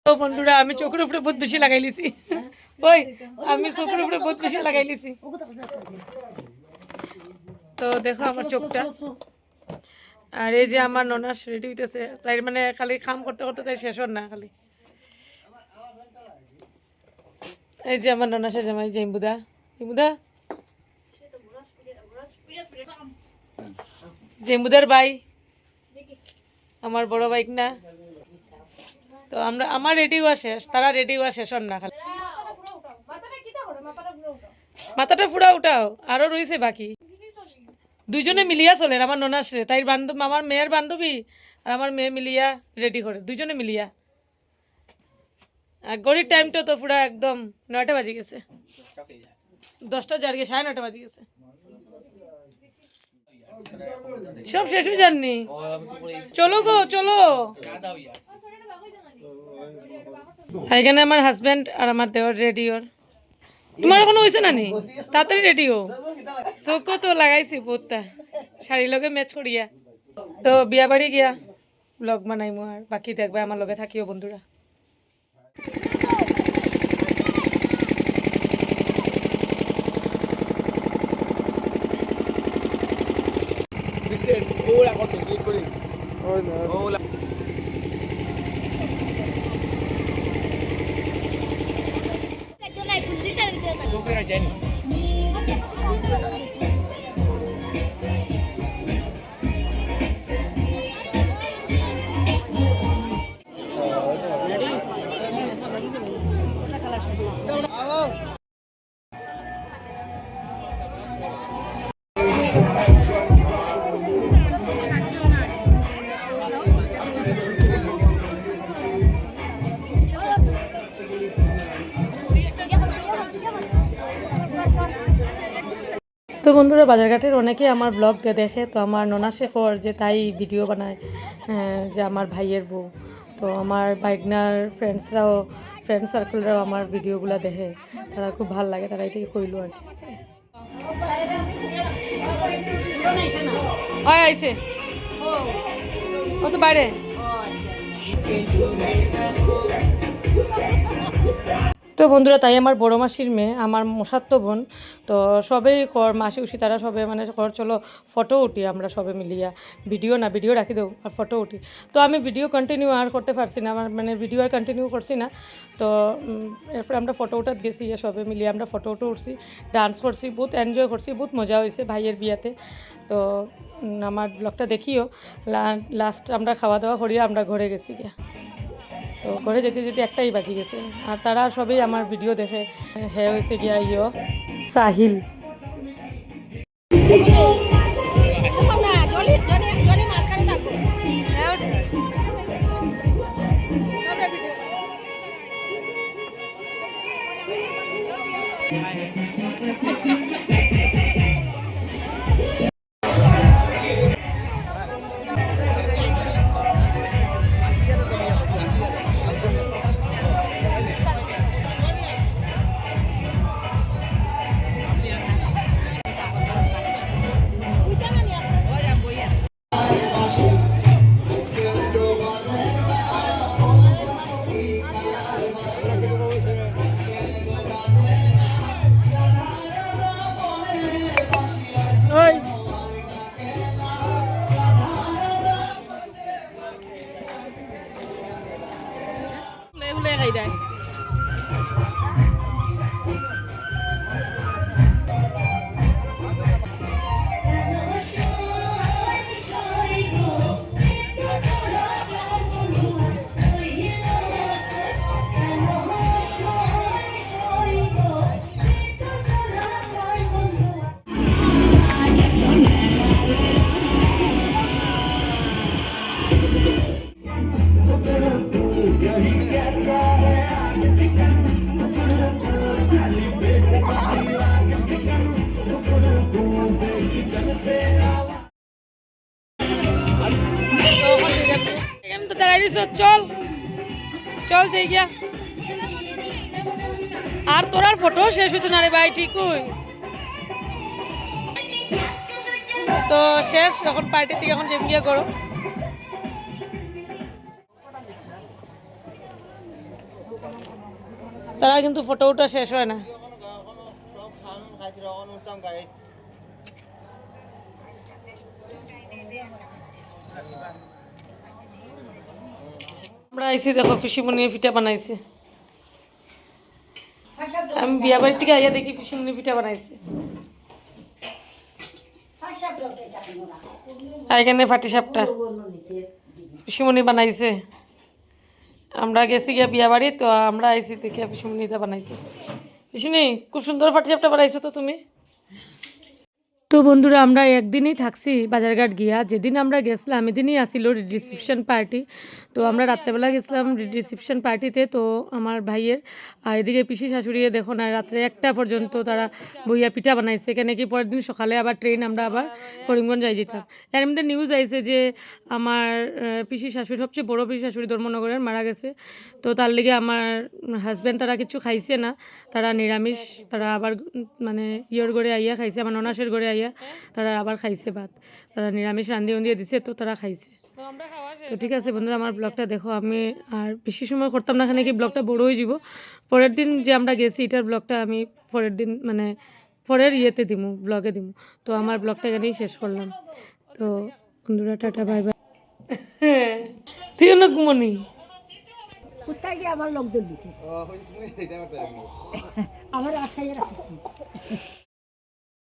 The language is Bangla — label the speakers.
Speaker 1: তো বন্ধুরা আমি চোখের উপরে বহুত বেশি লাগাই লিছি। ওই আমি চোখের উপরে বহুত বেশি লাগাই লিছি। তো দেখো আমার চোখটা। আর এই যে আমার ননাস রেডি হইতেছে, তাই মানে খালি কাম করতে করতে তাই শেষ হন না খালি। এই যে আমার ননাসে জামাই যে ইমবুদা, ইমবুদা জেম্বুদার ভাই, আমার বড় বাইক না। তো আমরা আমার রেডি হওয়া শেষ, তারা রেডি হওয়া শেষ হন না খালি। মাথাটা ফুড়া উঠাও, আরো রয়েছে বাকি। দুইজনে মিলিয়া চলে আমার ননাস রে, তাই বান্ধব আমার মেয়ের বান্ধবী আর আমার মেয়ে মিলিয়া রেডি করে, দুইজনে মিলিয়া। আর গড়ির টাইমটা তো পুরা একদম 9টা বাজে গেছে, 10টা যার গিয়ে 9:30 বাজে গেছে। সব শেষ হয়ে যাননি, চলো গো চলো। আর এখানে আমার হাজব্যান্ড আর আমার দেওয়ার রেডি। ওর তোমার এখনো হয়েছে না নি? তাড়াতাড়ি রেডি হো। চোখও তো লাগাইছি বহুতটা, শাড়ির লগে ম্যাচ করিয়া। তো বিয়া বাড়ি গিয়া ব্লগ বানাইমু, আর বাকি দেখবে আমার লগে থাকিও বন্ধুরা। তো বন্ধুরা বাজারঘাটের অনেকেই আমার ব্লগ দেখে, তো আমার ননাসে কর যে তাই ভিডিও বানায়, যে আমার ভাইয়ের বউ। তো আমার বাইকনার ফ্রেন্ড সার্কেলরাও আমার ভিডিওগুলো দেখে, তারা খুব ভালো লাগে, তারা এটাই কইল আর কি। আইসে ও তো বাইরে। তো বন্ধুরা তাই আমার বড় মাসির মেয়ে, আমার মশাত্ত বোন, তো সবেই কর মাসি উসি তারা সবে মানে কর চলো ফটো উঠি আমরা সবে মিলিয়া, ভিডিও রাখি দেবো আর ফটো উঠি। তো আমি ভিডিও কন্টিনিউ আর করতে পারছি না, আমার মানে ভিডিও আর কন্টিনিউ করছি না। তো এরপরে আমরা ফটো উঠাত গেছি, সবে মিলিয়ে আমরা ফটো উঠছি, ডান্স করছি, বহুত এনজয় করছি, বহুত মজা হয়েছে ভাইয়ের বিয়াতে। তো আমার ব্লগটা দেখিও। লাস্ট আমরা খাওয়া দাওয়া করিয়া আমরা ঘরে গেছি গিয়া। তো ঘরে যেতে যেতে 1টাই বাজি গেছে, আর তারা সবাই আমার ভিডিও দেখে। হ্যাঁ হয়েছে গিয়া সাহিল। চল চল যাই গিয়া। আর তোরার ফটো শেষ হইতো না রে ভাই, ঠিক তো শেষ এখন পার্টি থেকে এখন যেম গিয়া করো। তারা কিন্তু ফটো ওঠা শেষ হয় না। আমরা আইসি দেখো পিসিমণি পিঠা বানাইছে। আমি বিয়া বাড়ির থেকে আইয়া দেখি পিসিমণি পিঠা বানাইছে। আর এখানে ফাটি সাপটা পিসিমণি বানাইছে। আমরা গেছি গিয়া বিয়া বাড়ি, তো আমরা আইসি দেখি পিসিমণিটা বানাইছে। পিসিনি খুব সুন্দর ফাটি সাপটা বানাইছো তো তুমি। তো বন্ধুরা আমরা একদিনই থাকছি বাজারঘাট গিয়া। যেদিন আমরা গেছিলাম এদিনই আসিল রিসেপশন পার্টি। তো আমরা রাত্রেবেলা গেছিলাম রিসেপশন পার্টিতে, তো আমার ভাইয়ের। আর এদিকে পিসি শাশুড়িয়ে দেখো না রাত্রে 1টা পর্যন্ত তারা বইয়া পিঠা বানাইছে। কেন কি পরের দিন সকালে আবার ট্রেন, আমরা আবার করিমগঞ্জ যাই যেতাম। এর মধ্যে নিউজ আইছে যে আমার পিসি শাশুড়ি, সবচেয়ে বড় পিসি শাশুড়ি ধর্মনগরের, মারা গেছে। তো তার লেগে আমার হাজব্যান্ড তারা কিছু খাইছে না, তারা নিরামিষ। তারা আবার মানে ইয়র গড়ে আইয়া খাইছে, আমার ননাসের গড়ে আইয়া তারা আবার খাইছে ভাত। তারা নিরামিষ রান্ধিয়ে উন্দিয়ে দিছে, তো তারা খাইছে। তো ঠিক আছে বন্ধুরা, আমার ব্লগটা দেখো। আমি আর বেশি সময় করতাম না, এখানে কি ব্লগটা বড় হয়ে যাব। পরের দিন যে আমরা গেছি এটার ব্লগটা আমি পরের দিন মানে পরের ইয়েতে দিমু, ব্লগে দিমু। তো আমার ব্লগটা এখানেই শেষ করলাম। তো বন্ধুরা টাটা, বাই বাই। তুই না ঘুমনি
Speaker 2: কোথায় গিয়ে আমার লোক দিছে আমার আশায় রাখছি।